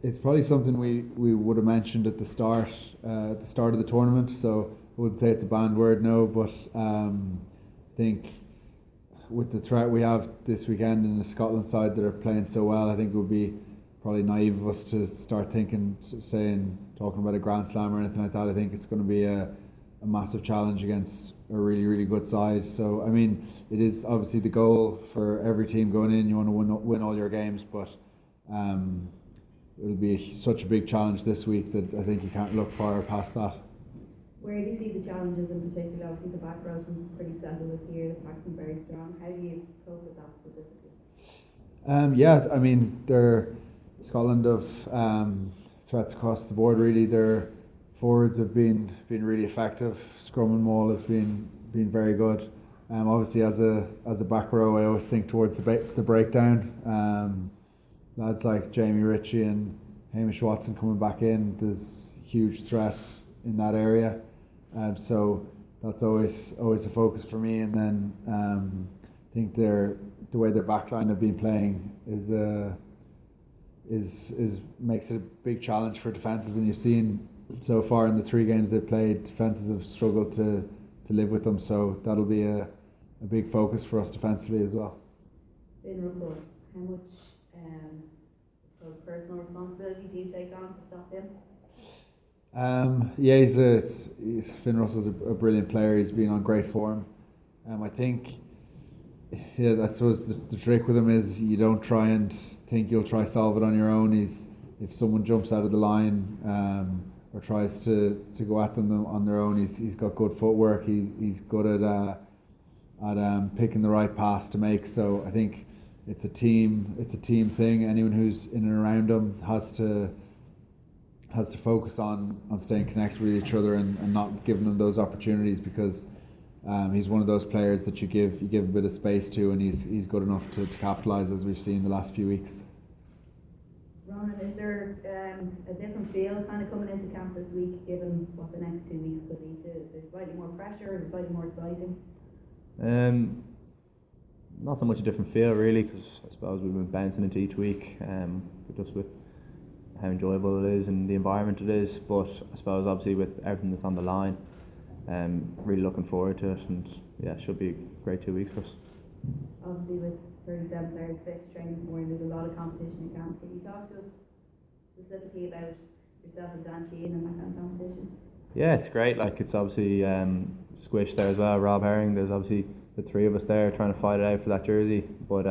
It's probably something we would have mentioned at the start of the tournament. So I wouldn't say it's a banned word, no. But I think with the threat we have this weekend in the Scotland side that are playing so well, I think it would be probably naive of us to start talking about a Grand Slam or anything like that. I think it's going to be a massive challenge against a really, really good side. So, I mean, it is obviously the goal for every team going in. You want to win all your games, but it'll be such a big challenge this week that I think you can't look far past that. Where do you see the challenges in particular? Obviously, the back row's been pretty settled this year. The pack's been very strong. How do you cope with that specifically? Yeah, I mean, Scotland have threats across the board. Really, their forwards have been really effective. Scrum and maul has been very good. Obviously, as a back row, I always think towards the breakdown. Lads like Jamie Ritchie and Hamish Watson coming back in, there's huge threat in that area. So that's always a focus for me. And then I think the way their backline have been playing is makes it a big challenge for defences. And you've seen so far in the 3 games they've played, defences have struggled to live with them. So that'll be a big focus for us defensively as well. Finn Russell, how much personal responsibility do you take on to stop him? Yeah, Finn Russell's a brilliant player. He's been on great form. I think, I suppose the trick with him is you don't try and think you'll try solve it on your own. If someone jumps out of the line or tries to go at them on their own, he's got good footwork. He's good at picking the right pass to make. So I think it's a team thing. Anyone who's in and around him has to focus on staying connected with each other and not giving them those opportunities, because he's one of those players that you give a bit of space to, and he's good enough to capitalise, as we've seen the last few weeks. Ronan, is there a different feel kind of coming into camp this week, given what the next 2 weeks could lead to? Is there slightly more pressure? Is it slightly more exciting? Not so much a different feel really, because I suppose we've been bouncing into each week, just with how enjoyable it is and the environment it is. But I suppose obviously with everything that's on the line, really looking forward to it, and yeah, it should be a great 2 weeks for us. Obviously with 37 players fit to train this morning, there's a lot of competition in camp. Can you talk to us specifically about yourself and Dan Sheehan and that kind of competition? Yeah, it's great. Like, it's obviously squished there as well. Rob Herring, there's obviously the 3 of us there trying to fight it out for that jersey. But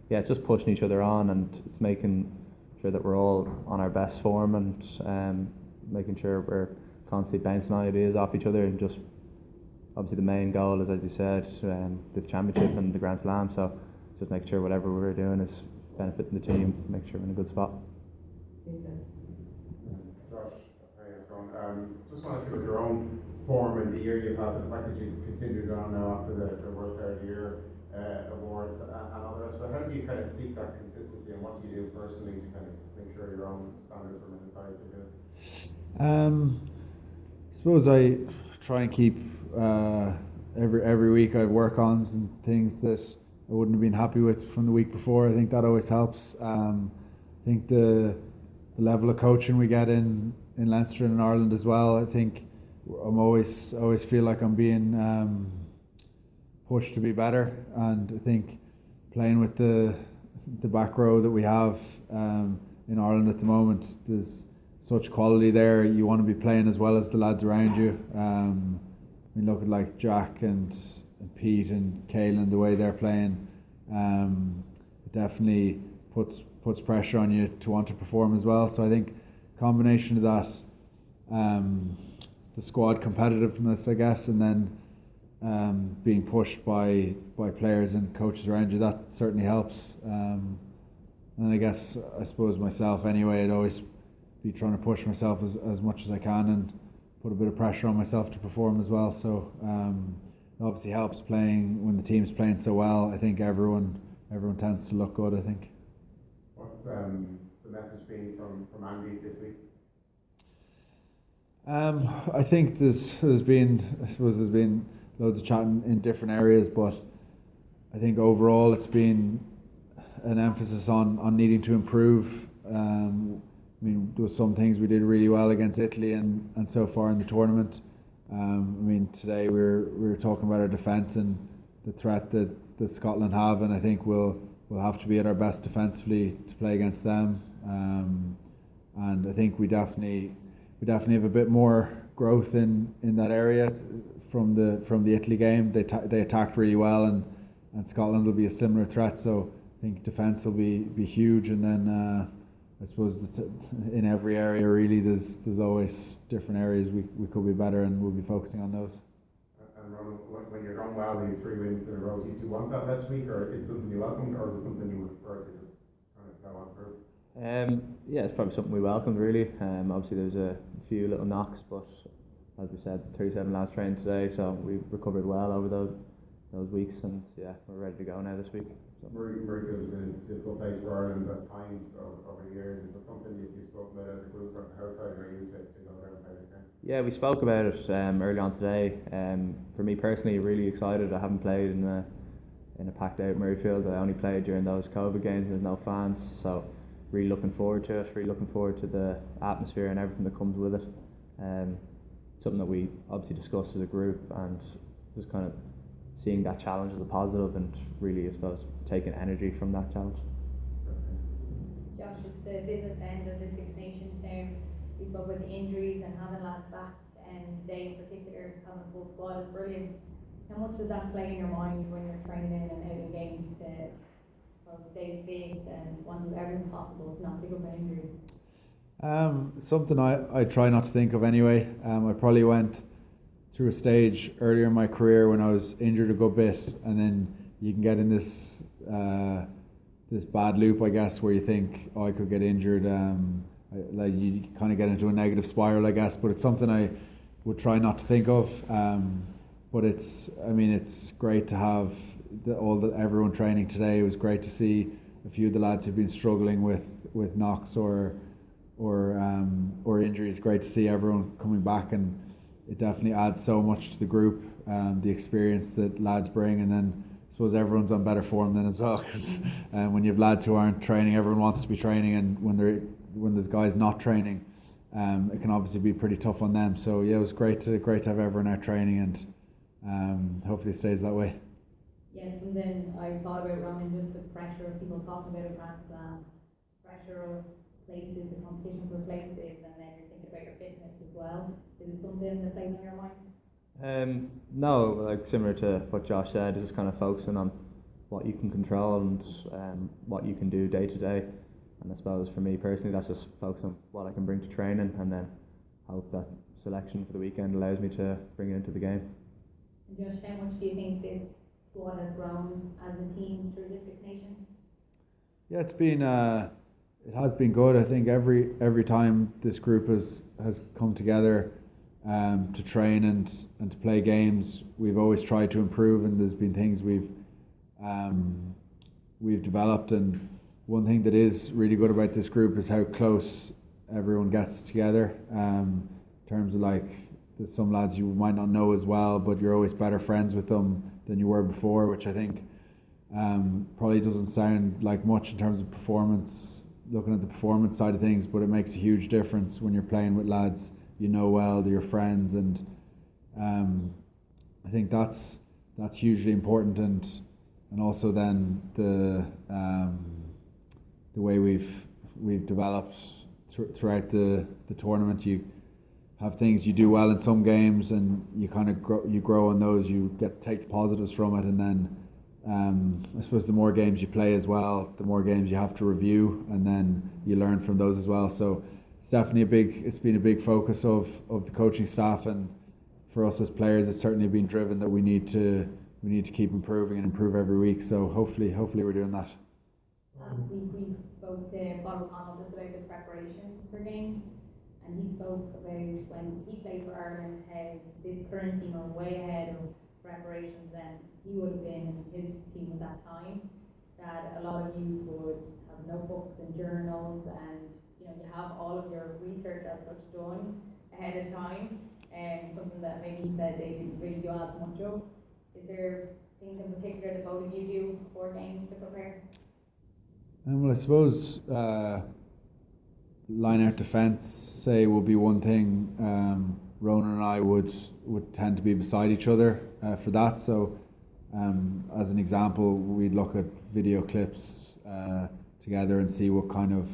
yeah, it's just pushing each other on, and it's making sure that we're all on our best form, and making sure we're constantly bouncing ideas off each other. And just obviously the main goal is, as you said, this championship and the Grand Slam. So just make sure whatever we're doing is benefiting the team, make sure we're in a good spot. Josh, just want to ask you about your own form in the year you've had, the fact that you've continued on now after the World Player of the Year awards and all the rest. So how do you kind of seek that consistency, and what do you do personally to kind of make sure your own standards remain as high as they do? I suppose I try and keep every week I have work-ons and things that I wouldn't have been happy with from the week before. I think that always helps. I think the level of coaching we get in Leinster and in Ireland as well, I think I'm always feel like I'm being pushed to be better, and I think playing with the back row that we have in Ireland at the moment, there's such quality there. You want to be playing as well as the lads around you. I mean, look at like Jack and Pete and Caelan, the way they're playing, it definitely puts pressure on you to want to perform as well. So I think combination of that, the squad competitiveness, I guess, and then being pushed by players and coaches around you, that certainly helps. And I suppose myself anyway, I'd always be trying to push myself as much as I can and put a bit of pressure on myself to perform as well. So it obviously helps playing when the team's playing so well. I think everyone tends to look good, I think. What's the message been from Andy this week? I think there's been loads of chatting in different areas, but I think overall it's been an emphasis on needing to improve I mean, there was some things we did really well against Italy and so far in the tournament. I mean, today we were talking about our defence and the threat that Scotland have, and I think we'll have to be at our best defensively to play against them. And I think we definitely have a bit more growth in that area from the Italy game. They attacked really well, and Scotland will be a similar threat. So I think defence will be huge, and then I suppose in every area really there's always different areas we could be better, and we'll be focusing on those. And Ronan, when you're going well and you 3 wins in a row, do you want that next week, or is it something you welcome, or is it something you would prefer to just kind of go on through? Yeah, it's probably something we welcomed really. Obviously there's a few little knocks, but as we said, 37 lads trained today, so we've recovered well over those weeks, and yeah, we're ready to go now this week. So. Murrayfield has been a difficult place for Ireland at times over the years. Is that something you've spoken about as a group, or how excited are you to go there and play this game? Yeah, we spoke about it early on today. For me personally, really excited. I haven't played in a packed out Murrayfield. I only played during those COVID games. There's no fans, so really looking forward to it. Really looking forward to the atmosphere and everything that comes with it. Something that we obviously discussed as a group, and just kind of seeing that challenge as a positive, and really, I suppose, taking energy from that challenge. Josh, it's the business end of the Six Nations now. We spoke about the injuries and having lads back, and today in particular, having a full squad is brilliant. How much does that play in your mind when you're training and out in games to stay fit and want to do everything possible to not pick up an injury? Something I try not to think of anyway. I probably went through a stage earlier in my career when I was injured a good bit, and then you can get in this bad loop, I guess, where you think, oh, I could get injured. Like you kind of get into a negative spiral, I guess. But it's something I would try not to think of. But it's great to have everyone training today. It was great to see a few of the lads who've been struggling with knocks or injuries. Great to see everyone coming back, and it definitely adds so much to the group. The experience that lads bring, and then I suppose everyone's on better form then as well, because when you have lads who aren't training, everyone wants to be training, and when there's guys not training, it can obviously be pretty tough on them. So yeah, it was great to have everyone out training, and hopefully it stays that way. Yes, and then I thought about Ronan, just the pressure of people talking about France, pressure of places, the competition for places, and then you're thinking about your fitness as well. Is it something that plays on your mind? No, like similar to what Josh said, just kind of focusing on what you can control and what you can do day to day. And I suppose for me personally, that's just focus on what I can bring to training, and then hope that selection for the weekend allows me to bring it into the game. And Josh, how much do you think this squad has grown as a team through the Six Nations? Yeah, it has been good. I think every time this group has come together to train and to play games, we've always tried to improve, and there's been things we've developed. And one thing that is really good about this group is how close everyone gets together. In terms of, like, there's some lads you might not know as well, but you're always better friends with them than you were before, which I think probably doesn't sound like much in terms of performance, looking at the performance side of things, but it makes a huge difference when you're playing with lads you know well, they're your friends, and I think that's hugely important, and also then the way we've developed throughout the tournament. You have things you do well in some games, and you kind of grow on those. You take the positives from it, and then I suppose the more games you play as well, the more games you have to review, and then you learn from those as well. So it's definitely it's been a big focus of the coaching staff, and for us as players, it's certainly been driven that we need to keep improving and improve every week. So hopefully we're doing that. Last week we spoke to Bob O'Connell just about the preparation for games, and he spoke about when he played for Ireland how this current team are way ahead of preparations than he would have been in his team at that time. That a lot of you would have notebooks and journals, and you have all of your research as such done ahead of time, and something that maybe he said they didn't really do as much of. Is there things in particular that both of you do before games to prepare? Well, I suppose line-out defence, say, would be one thing. Ronan and I would tend to be beside each other for that. So, as an example, we'd look at video clips together and see what kind of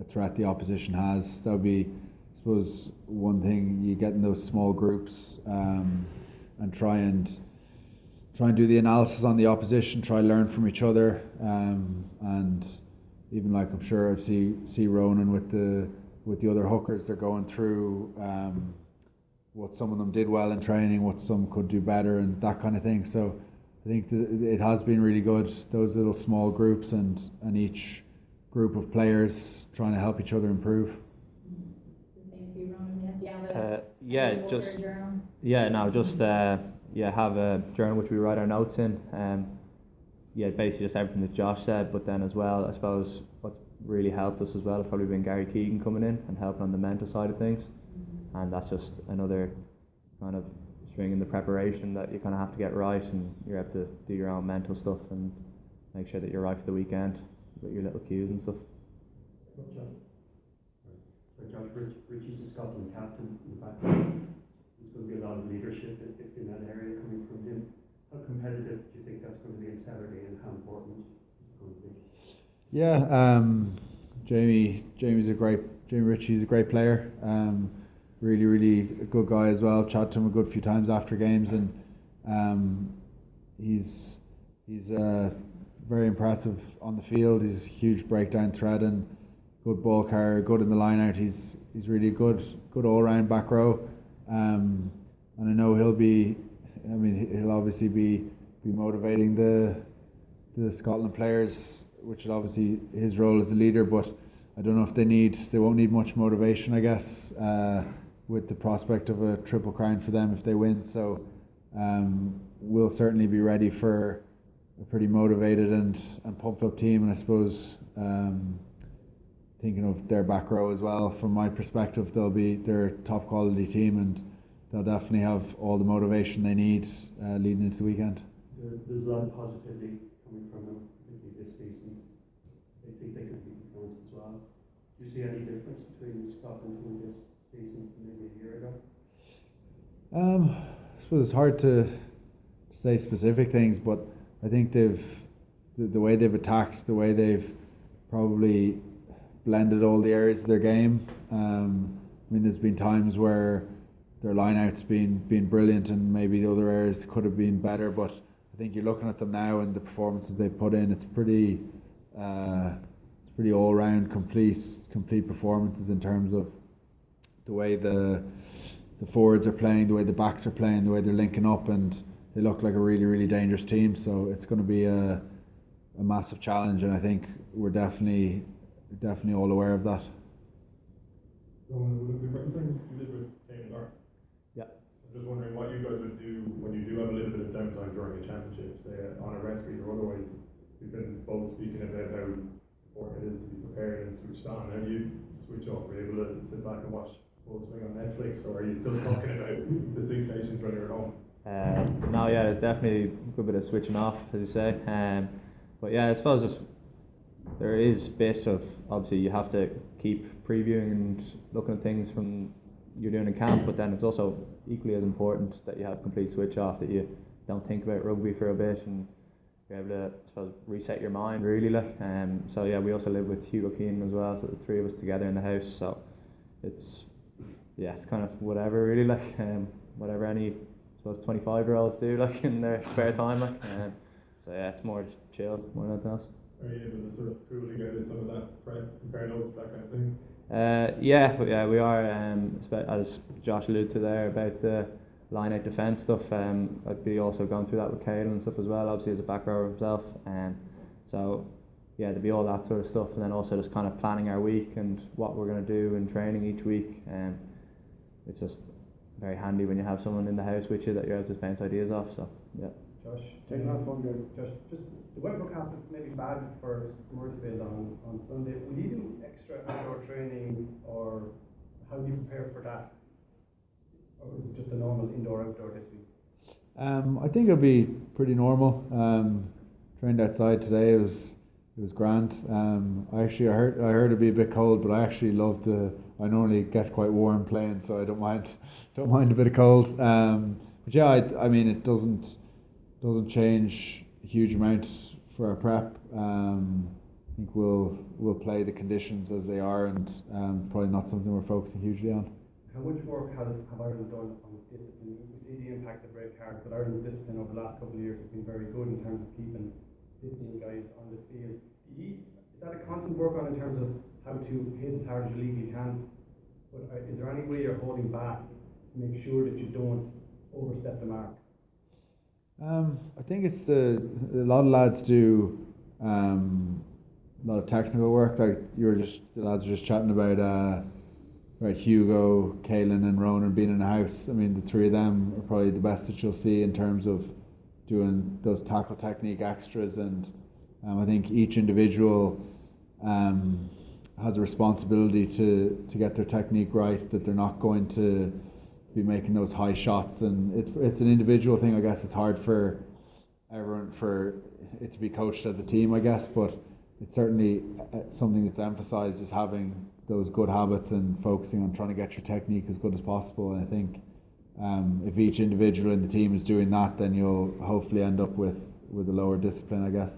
a threat the opposition has. That would be, I suppose, one thing. You get in those small groups and try and do the analysis on the opposition, try learn from each other, and even like I'm sure I see Ronan with the other hookers, they're going through what some of them did well in training, what some could do better, and that kind of thing. So I think it has been really good, those little small groups and each group of players trying to help each other improve. Have a journal which we write our notes in. Basically just everything that Josh said, but then as well, I suppose what's really helped us as well has probably been Gary Keegan coming in and helping on the mental side of things, and that's just another kind of string in the preparation that you kind of have to get right, and you have to do your own mental stuff and make sure that you're right for the weekend with your little cues and stuff. Josh, Ritchie's a Scotland captain. In fact, there's going to be a lot of leadership in that area coming from him. How competitive do you think that's going to be on Saturday, and how important is it going to be? Yeah, Jamie Ritchie's a great player. Really a good guy as well. Chatted to him a good few times after games, and he's very impressive on the field. He's a huge breakdown threat and good ball carrier, good in the line out. He's really good all round back row. And I know he'll obviously be motivating the Scotland players, which is obviously his role as a leader, but I don't know if they won't need much motivation, I guess, with the prospect of a triple crown for them if they win. So we'll certainly be ready for a pretty motivated and pumped up team, and I suppose thinking of their back row as well, from my perspective, they're a top quality team, and they'll definitely have all the motivation they need leading into the weekend. There's a lot of positivity coming from them, particularly this season. They think they could beat France as well. Do you see any difference between Scotland in this season and maybe a year ago? I suppose it's hard to say specific things, but I think the way they've attacked, the way they've probably blended all the areas of their game. There's been times where their line-out's been brilliant and maybe the other areas could have been better, but I think you're looking at them now and the performances they've put in, it's pretty all-round complete performances in terms of the way the forwards are playing, the way the backs are playing, the way they're linking up, and they look like a really, really dangerous team. So it's going to be a massive challenge, and I think we're definitely all aware of that. Yeah. I'm just wondering what you guys would do when you do have a little bit of downtime during a championship, say on a rest week or otherwise. We've been both speaking about how important it is to be prepared and switched on. How do you switch off? Are you able to sit back and watch Full Swing on Netflix, or are you still talking about the Six Nations when you're at home? No, yeah, there's definitely a good bit of switching off, as you say. But yeah, I suppose there is a bit of, obviously you have to keep previewing and looking at things from you're doing in camp, but then it's also equally as important that you have complete switch off, that you don't think about rugby for a bit and you're able to, I suppose, reset your mind really. So yeah, we also live with Hugo Keenan as well, so the three of us together in the house, so it's kind of whatever really, whatever any, I suppose, 25-year-olds do in their spare time, so yeah, it's more just chill more than anything else. Are you able to sort of pull together some of that prep, compare notes, that kind of thing? We are, as Josh alluded to there about the line-out defence stuff. I'd be also going through that with Caelan and stuff as well, obviously as a back rower himself. So yeah, there'd be all that sort of stuff, and then also just kind of planning our week and what we're going to do in training each week. It's just very handy when you have someone in the house with you that you're able to bounce ideas off. So yeah. Josh, take the last one, guys. Josh, just the web broadcast is maybe bad for Murrayfield on Sunday. Will you do extra outdoor training, or how do you prepare for that? Or is it just a normal indoor-outdoor this week? I think it'll be pretty normal. Trained outside today. It was It was grand. Actually, I heard it'd be a bit cold, but I actually love I normally get quite warm playing, so I don't mind a bit of cold. But yeah, I mean it doesn't change a huge amount for our prep. I think we'll play the conditions as they are, and probably not something we're focusing hugely on. How much work have Ireland done on discipline? We see the impact of red cards, but Ireland's discipline over the last couple of years has been very good in terms of keeping 15 guys on the field. Is that a constant work on in terms of how to hit as hard as you legally can? But is there any way you're holding back to make sure that you don't overstep the mark? I think it's a lot of lads do a lot of technical work. Like the lads were just chatting about Hugo, Caelan and Ronan being in the house. I mean, the three of them are probably the best that you'll see in terms of doing those tackle technique extras, and I think each individual has a responsibility to get their technique right, that they're not going to be making those high shots, and it's an individual thing. I guess it's hard for everyone for it to be coached as a team, I guess, but it's certainly something that's emphasised, is having those good habits and focusing on trying to get your technique as good as possible. And I think if each individual in the team is doing that, then you'll hopefully end up with a lower discipline, I guess.